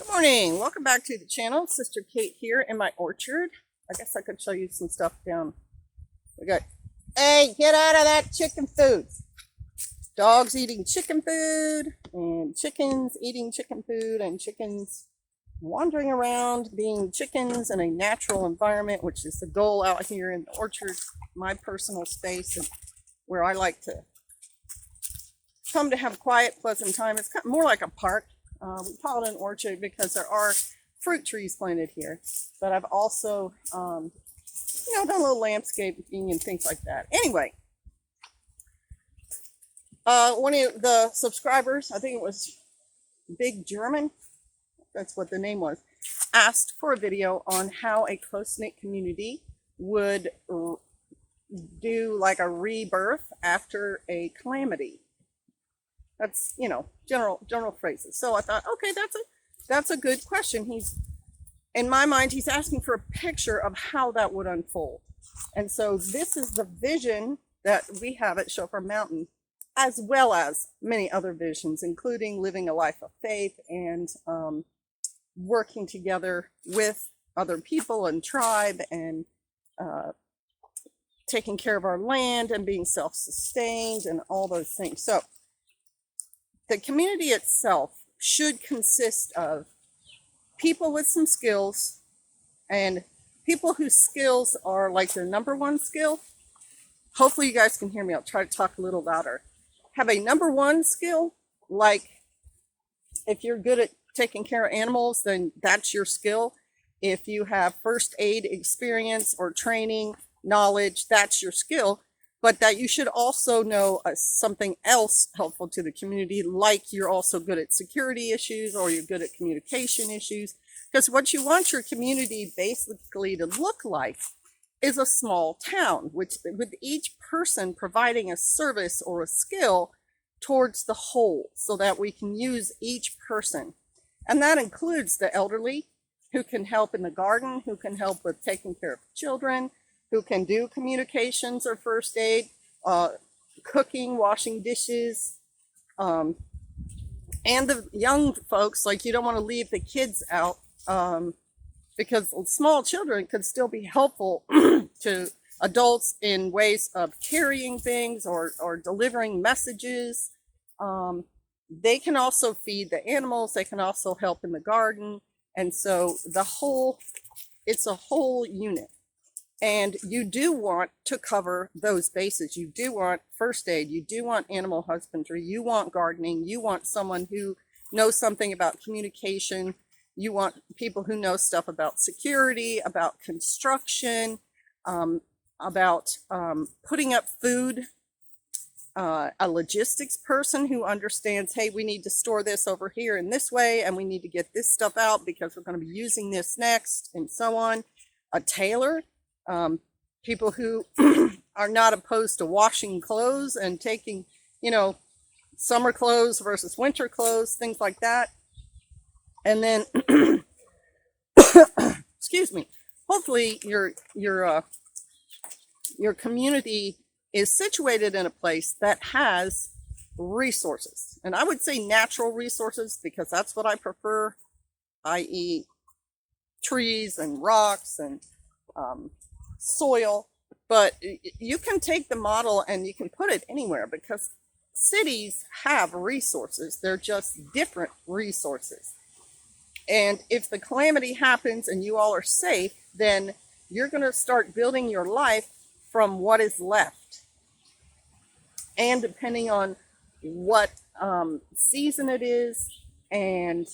Good morning. Welcome back to the channel. Sister Kate here in my orchard. I guess I could show you some stuff down. We got, hey, get out of that chicken food. Dogs eating chicken food and chickens eating chicken food and chickens wandering around being chickens in a natural environment, which is the goal out here in the orchard, my personal space and where I like to come to have a quiet, pleasant time. It's kind of more like a park. We call it an orchard because there are fruit trees planted here, but I've also, done a little landscaping and things like that. Anyway, one of the subscribers, I think it was Big German, that's what the name was, asked for a video on how a close-knit community would do like a rebirth after a calamity. That's, general phrases. So I thought, okay, that's a good question. In my mind, he's asking for a picture of how that would unfold. And so this is the vision that we have at Shofar Mountain, as well as many other visions, including living a life of faith and working together with other people and tribe and taking care of our land and being self-sustained and all those things. So the community itself should consist of people with some skills and people whose skills are like their number one skill. Hopefully you guys can hear me. I'll try to talk a little louder. Have a number one skill, like if you're good at taking care of animals, then that's your skill. If you have first aid experience or training, knowledge, that's your skill. But that you should also know something else helpful to the community, like you're also good at security issues or you're good at communication issues. Because what you want your community basically to look like is a small town, with each person providing a service or a skill towards the whole, so that we can use each person. And that includes the elderly, who can help in the garden, who can help with taking care of children, who can do communications or first aid, cooking, washing dishes, and the young folks, like you don't want to leave the kids out because small children could still be helpful to adults in ways of carrying things or delivering messages. They can also feed the animals. They can also help in the garden. And so it's a whole unit. And you do want to cover those bases. You do want first aid. You do want animal husbandry. You want gardening. You want someone who knows something about communication. You want people who know stuff about security, about construction, about putting up food. A logistics person who understands, hey, we need to store this over here in this way, and we need to get this stuff out because we're going to be using this next, and so on. A tailor. People who are not opposed to washing clothes and taking, summer clothes versus winter clothes, things like that. And then, excuse me, hopefully your community is situated in a place that has resources. And I would say natural resources because that's what I prefer, i.e. trees and rocks and soil, but you can take the model and you can put it anywhere because cities have resources. They're just different resources. And if the calamity happens and you all are safe, then you're going to start building your life from what is left. And depending on what season it is and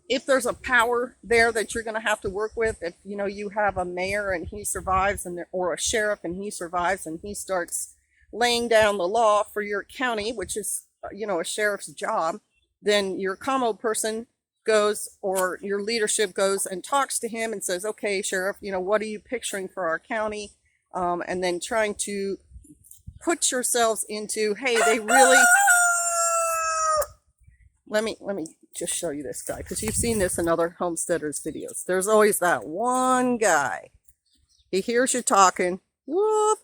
if there's a power there that you're going to have to work with, if you have a mayor and he survives, or a sheriff and he survives and he starts laying down the law for your county, which is a sheriff's job, then your commo person goes, or your leadership goes and talks to him and says, okay, sheriff, what are you picturing for our county? And then trying to put yourselves into, hey, they really. Let me just show you this guy, because you've seen this in other homesteaders videos. There's always that one guy. He hears you talking. Whoop.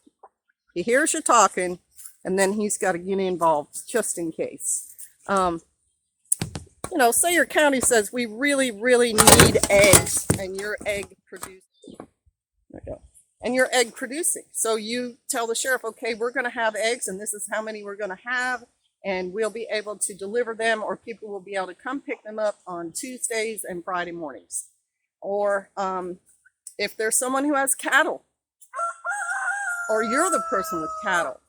He hears you talking, and then he's got to get involved just in case. say your county says we really, really need eggs, and you're egg producing. There you go. And you're egg producing. So you tell the sheriff, okay, we're going to have eggs, and this is how many we're going to have, and we'll be able to deliver them, or people will be able to come pick them up on Tuesdays and Friday mornings. Or if there's someone who has cattle, or you're the person with cattle,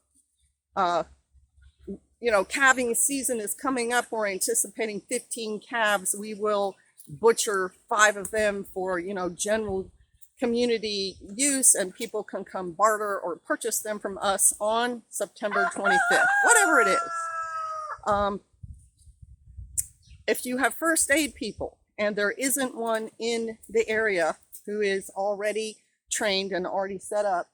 calving season is coming up. We're anticipating 15 calves. We will butcher 5 of them for, general community use, and people can come barter or purchase them from us on September 25th, whatever it is. If you have first aid people and there isn't one in the area who is already trained and already set up,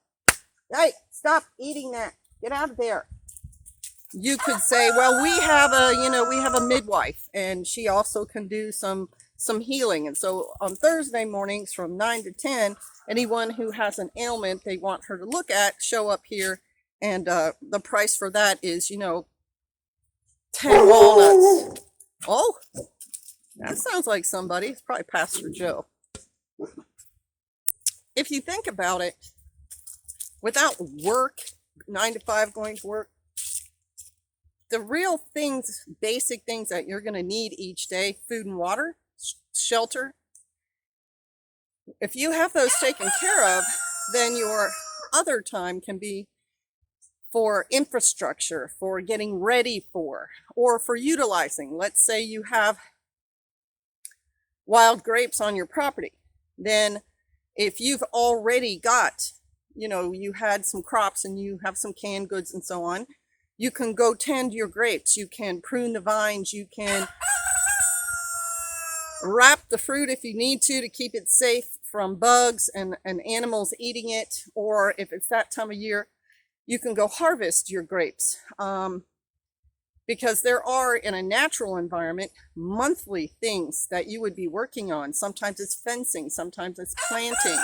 hey, stop eating that. Get out of there. You could say, well, we have a midwife, and she also can do some healing. And so on Thursday mornings from 9 to 10, anyone who has an ailment they want her to look at, show up here. And the price for that is, 10 walnuts. Oh, that sounds like somebody. It's probably Pastor Joe. If you think about it, without work, 9 to 5 going to work, the real things, basic things that you're going to need each day, food and water, shelter, if you have those taken care of, then your other time can be for infrastructure, for getting ready for, or for utilizing. Let's say you have wild grapes on your property. Then if you've already got, you had some crops and you have some canned goods and so on, you can go tend your grapes. You can prune the vines. You can wrap the fruit if you need to keep it safe from bugs and animals eating it. Or if it's that time of year, you can go harvest your grapes. Because there are, in a natural environment, monthly things that you would be working on. Sometimes it's fencing. Sometimes it's planting,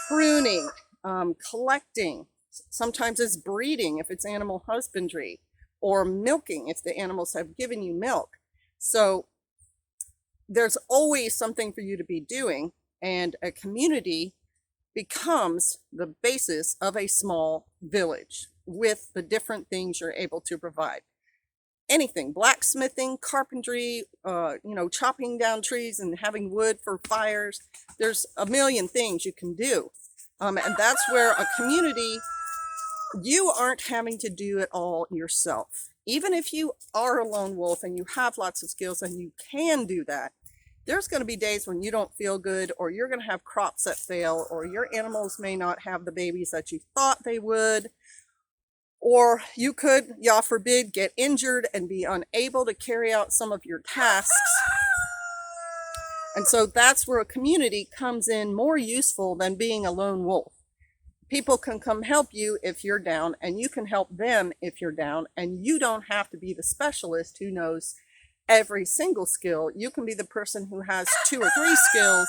pruning, collecting. Sometimes it's breeding if it's animal husbandry, or milking if the animals have given you milk. So there's always something for you to be doing, and a community becomes the basis of a small village with the different things you're able to provide. Anything, blacksmithing, carpentry, chopping down trees and having wood for fires. There's a million things you can do. And that's where a community, you aren't having to do it all yourself. Even if you are a lone wolf and you have lots of skills and you can do that, there's going to be days when you don't feel good, or you're going to have crops that fail, or your animals may not have the babies that you thought they would, or you could, yah forbid, get injured and be unable to carry out some of your tasks. And so that's where a community comes in more useful than being a lone wolf. People can come help you if you're down, and you can help them if you're down, and you don't have to be the specialist who knows every single skill. You can be the person who has 2 or 3 skills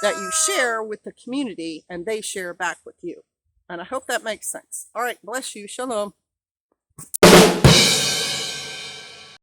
that you share with the community, and they share back with you. And I hope that makes sense. All right, bless you. Shalom.